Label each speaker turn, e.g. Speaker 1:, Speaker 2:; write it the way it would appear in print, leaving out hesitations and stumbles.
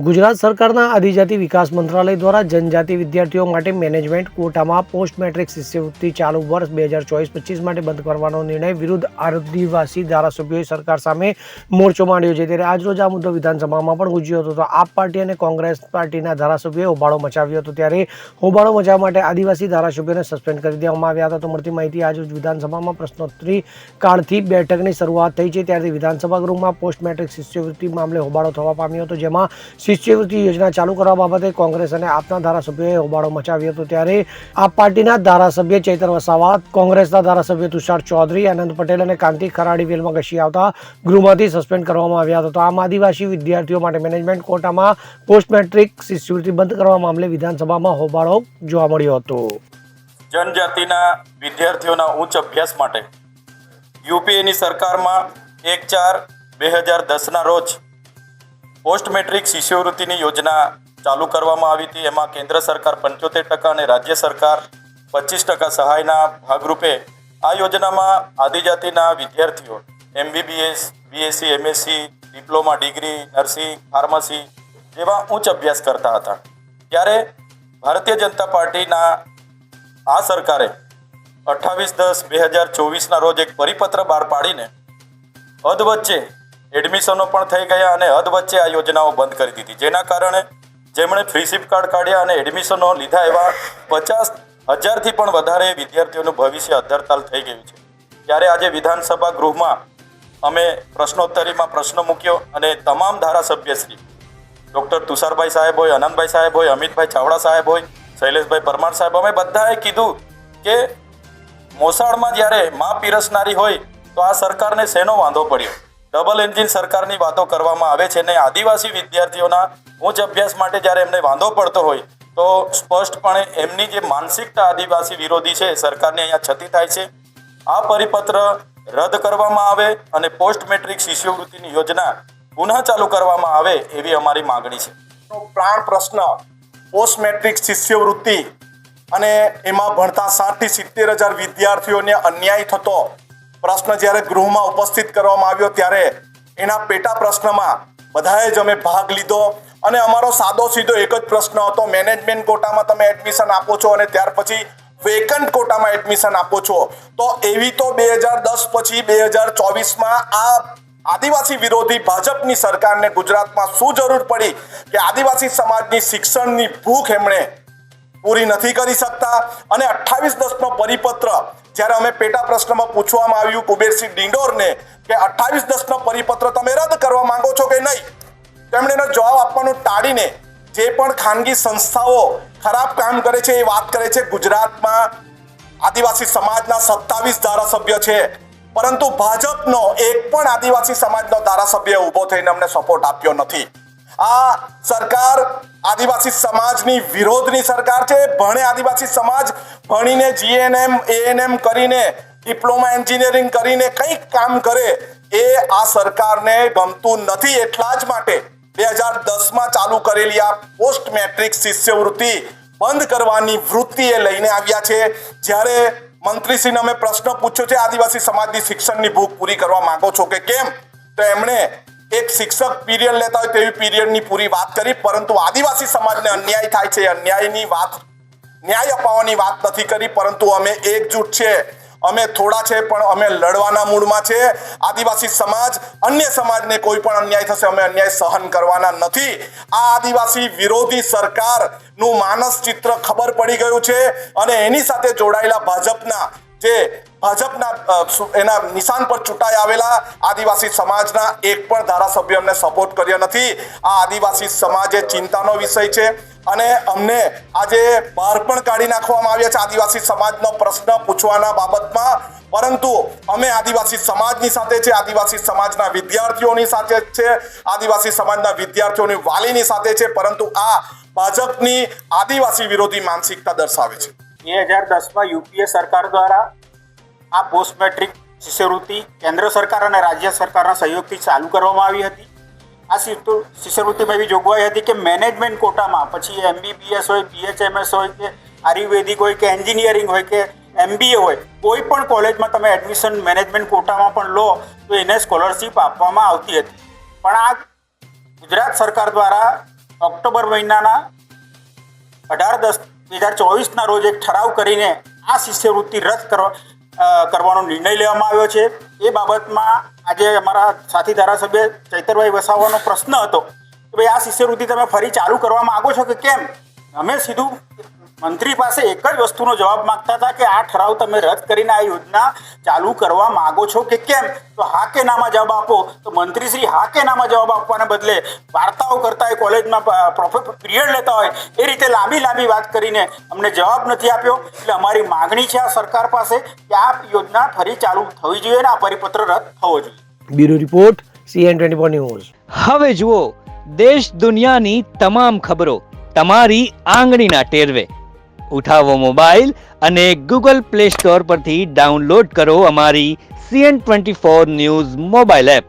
Speaker 1: ગુજરાત સરકારના આદિજાતિ વિકાસ મંત્રાલય દ્વારા જનજાતિ વિદ્યાર્થીઓ માટે મેનેજમેન્ટ કોટામાં પોસ્ટ મેટ્રિક શિષ્યવૃત્તિ ચાલુ વર્ષ 2024-25 માટે બંધ કરવાનો નિર્ણય વિરુદ્ધ આદિવાસી ધારાસભ્યોએ સરકાર સામે મોરચો માંડ્યો છે। ત્યારે આજરોજ આ મુદ્દો વિધાનસભામાં પણ ગુંજ્યો હતો। તો આપ પાર્ટી અને કોંગ્રેસ પાર્ટીના ધારાસભ્યોએ હોબાળો મચાવ્યો હતો। ત્યારે હોબાળો મચાવવા માટે આદિવાસી ધારાસભ્યોને સસ્પેન્ડ કરી દેવામાં આવ્યા હતા। તો મળતી માહિતી આજરોજ વિધાનસભામાં પ્રશ્નોત્તરી કાળથી બેઠકની શરૂઆત થઈ છે, ત્યારથી વિધાનસભા ગૃહમાં પોસ્ટ મેટ્રિક શિષ્યવૃત્તિ મામલે હોબાળો થવા પામ્યો હતો, જેમાં શિષ્યવૃત્તિ યોજના ચાલુ કરવા બાબતે કોંગ્રેસ અને આપના ધારાસભ્યોએ હોબાળો મચાવ્યો હતો। ત્યારે આપ પાર્ટીના ધારાસભ્ય ચૈતર વસાવા, કોંગ્રેસના ધારાસભ્ય તુષાર ચૌધરી, આનંદ પટેલ અને કાંતિ ખરાડી વેલમાં ઘસી આવતા ગૃહમાંથી સસ્પેન્ડ કરવામાં આવ્યા હતા। તો આમ આદિવાસી વિદ્યાર્થીઓ માટે મેનેજમેન્ટ કોટામાં પોસ્ટ મેટ્રિક શિષ્યવૃત્તિ બંધ કરવા મામલે વિધાનસભામાં હોબાળો જોવા મળ્યો હતો।
Speaker 2: જનજાતિના વિદ્યાર્થીઓના ઉચ્ચ અભ્યાસ માટે યુપીએની સરકારમાં 1/4/2010ના રોજ પોસ્ટ મેટ્રિક શિષ્યવૃત્તિની યોજના ચાલુ કરવામાં આવી હતી। એમાં કેન્દ્ર સરકાર 75% અને રાજ્ય સરકાર 25% સહાયના ભાગરૂપે આ યોજનામાં આદિજાતિના વિદ્યાર્થીઓ MBBS, BSc, MSc, diploma, degree, nursing, pharmacy જેવા ઉચ્ચ અભ્યાસ કરતા હતા। ત્યારે ભારતીય જનતા પાર્ટીના આ સરકારે 28/10/2024ના રોજ એક પરિપત્ર બહાર પાડીને અધવચ્ચે એડમિશનો પણ થઈ ગયા અને અધવચ્ચે આ યોજનાઓ બંધ કરી દીધી, જેના કારણે જેમણે ફ્રી સિપ કાર્ડ કાઢ્યા અને એડમિશનો લીધા એવા 50,000થી પણ વધારે વિદ્યાર્થીઓનું ભવિષ્ય અધ્ધરતાલ થઈ ગયું છે। ત્યારે આજે વિધાનસભા ગૃહમાં અમે પ્રશ્નોત્તરીમાં પ્રશ્ન મૂક્યો અને તમામ ધારાસભ્યશ્રી ડૉક્ટર તુષારભાઈ સાહેબ હોય, આનંદભાઈ સાહેબ હોય, અમિતભાઈ ચાવડા સાહેબ હોય, શૈલેષભાઈ પરમાર સાહેબ, અમે બધાએ કીધું કે મોસાળમાં જ્યારે મા પીરસનારી હોય તો આ સરકારને શેનો વાંધો પડ્યો? ડબલ એન્જિન સરકારની વાતો કરવામાં આવે છે ને આદિવાસી વિદ્યાર્થીઓના ઉચ્ચ અભ્યાસ માટે જ્યારે એમને વાંધો પડતો હોય તો સ્પષ્ટપણે એમની જે માનસિકતા આદિવાસી વિરોધી છે સરકારને અહીંયા છતી થાય છે। આ પરિપત્ર રદ કરવામાં આવે અને પોસ્ટ મેટ્રિક શિષ્યવૃત્તિની યોજના પુનઃ ચાલુ કરવામાં આવે એવી અમારી માગણી છે।
Speaker 3: પ્રાણ પ્રશ્ન પોસ્ટ મેટ્રિક શિષ્યવૃત્તિ અને એમાં ભણતા 60,000 થી 70,000 વિદ્યાર્થીઓને અન્યાય થતો પ્રશ્ન જ્યારે ગૃહમાં ઉપસ્થિત કરવામાં આવ્યો ત્યારે એના પેટા પ્રશ્નમાં બધાએ જ અમે ભાગ લીધો અને અમારો સાદો સીધો એક જ પ્રશ્ન હતો, મેનેજમેન્ટ કોટામાં તમે એડમિશન આપો છો અને ત્યાર પછી વેકન્ટ કોટામાં એડમિશન આપો છો, તો એવી તો 2010 પછી 2024માં આ આદિવાસી વિરોધી ભાજપની સરકારને ગુજરાતમાં શું જરૂર પડી કે આદિવાસી સમાજની શિક્ષણની ભૂખ એમણે પૂરી નથી કરી શકતા? અને 28/10નો પરિપત્ર જ્યારે અમે પેટા પ્રશ્નમાં પૂછવામાં આવ્યું કુબેરસિંહ ડિંડોરને કે 28/10નો પરિપત્ર તમે રદ કરવા માંગો છો કે નહીં, તેમણે એનો જવાબ આપવાનું ટાળીને જે પણ ખાનગી સંસ્થાઓ ખરાબ કામ કરે છે એ વાત કરે છે। ગુજરાતમાં આદિવાસી સમાજના 27 ધારાસભ્ય છે, પરંતુ ભાજપનો એક પણ આદિવાસી સમાજનો ધારાસભ્ય ઊભો થઈને અમને સપોર્ટ આપ્યો નથી। આ સરકાર આદિવાસી સમાજની વિરોધની સરકાર છે। ભણે આદિવાસી સમાજ ભણીને GNM, ANM કરીને ડિપ્લોમા એન્જિનિયરિંગ કરીને કંઈક કામ કરે એ આ સરકારને ગમતું નથી। એટલા જ માટે 2010માં ચાલુ કરેલી આ પોસ્ટ મેટ્રિક શિષ્યવૃત્તિ બંધ કરવાની વૃત્તિ એ લઈને આવ્યા છે। જ્યારે મંત્રીશ્રીને અમે પ્રશ્ન પૂછ્યો છે આદિવાસી સમાજની શિક્ષણની ભૂખ પૂરી કરવા માંગો છો કે કેમ, તો એમણે એક શિક્ષક પીરિયડ લેતા હોય તેવી પીરિયડની પૂરી વાત કરી, પરંતુ આદિવાસી સમાજને અન્યાય થાય છે અન્યાયની વાત, ન્યાય અપાવવાની વાત નથી કરી। પરંતુ અમે એકજૂટ છે, અમે થોડા છે પણ અમે લડવાના મૂડમાં છે। આદિવાસી સમાજ અન્ય સમાજને કોઈ પણ અન્યાય થશે અમે અન્યાય સહન કરવાના નથી। આ આદિવાસી વિરોધી સરકારનું માનસ ચિત્ર ખબર પડી ગયું છે અને એની સાથે જોડાયેલા ભાજપના એના નિશાન પર ચૂંટાઈ આવેલા આદિવાસી સમાજના એક પણ ધારાસભ્ય અમને સપોર્ટ કર્યો નથી। આ આદિવાસી સમાજે ચિંતાનો વિષય છે અને અમને આજે બહાર પણ કાઢી નાખવામાં આવ્યા છે આદિવાસી સમાજનો પ્રશ્ન પૂછવાના બાબતમાં, પરંતુ અમે આદિવાસી સમાજની સાથે છે, આદિવાસી સમાજના વિદ્યાર્થીઓની સાથે છે, આદિવાસી સમાજના વિદ્યાર્થીઓની વાલીની સાથે છે, પરંતુ આ ભાજપની આદિવાસી વિરોધી માનસિકતા દર્શાવે છે।
Speaker 4: 2010માં યુપીએ સરકાર દ્વારા આ પોસ્ટ મેટ્રિક શિષ્યવૃત્તિ કેન્દ્ર સરકાર અને રાજ્ય સરકારના સહયોગથી ચાલુ કરવામાં આવી હતી। આ શિષ્યવૃત્તિમાં એવી જોગવાઈ હતી કે મેનેજમેન્ટ કોટામાં પછી MBBS હોય, BHMS હોય કે આયુર્વેદિક હોય કે એન્જિનિયરિંગ હોય કે MBA હોય, કોઈ પણ કોલેજમાં તમે એડમિશન મેનેજમેન્ટ કોટામાં પણ લો તો એને સ્કોલરશિપ આપવામાં આવતી હતી। પણ આ ગુજરાત સરકાર દ્વારા ઓક્ટોબર મહિનાના 18/10/2024ના રોજ એક ઠરાવ કરીને આ શિષ્યવૃત્તિ રદ કરવાનો નિર્ણય લેવામાં આવ્યો છે. એ બાબતમાં આજે અમારા સાથી ધારાસભ્ય ચૈતરભાઈ વસાવાનો પ્રશ્ન હતો કે ભાઈ આ શિષ્યવૃત્તિ તમે ફરી ચાલુ કરવા માંગો છો કે કેમ? અમે સીધું મંત્રી પાસે એક જ વસ્તુનો જવાબ માંગતા હતા કે આ ઠરાવ તમે રદ કરીને આ યોજના ચાલુ કરવા માંગો છો કે કેમ? તો હા કે નામાં જવાબ આપો. તો મંત્રીશ્રી હા કે નામાં જવાબ આપવાને બદલે વાર્તાઓ કરતા હોય, કોલેજમાં પિરિયડ લેતા હોય એ રીતે લાંબી વાત કરીને અમને જવાબ નથી આપ્યો. એટલે અમારી માગણી છે આ સરકાર પાસે કે આ યોજના ફરી ચાલુ થવી જોઈએ અને આ પરિપત્ર રદ થવો જોઈએ.
Speaker 1: Bureau report CN24 news.
Speaker 5: હવે જુઓ દેશ દુનિયાની તમામ ખબરો તમારી આંગળીના ટેરવે. ઉઠાવો મોબાઈલ અને ગૂગલ પ્લે સ્ટોર પરથી ડાઉનલોડ કરો અમારી CN24 ન્યૂઝ મોબાઈલ એપ.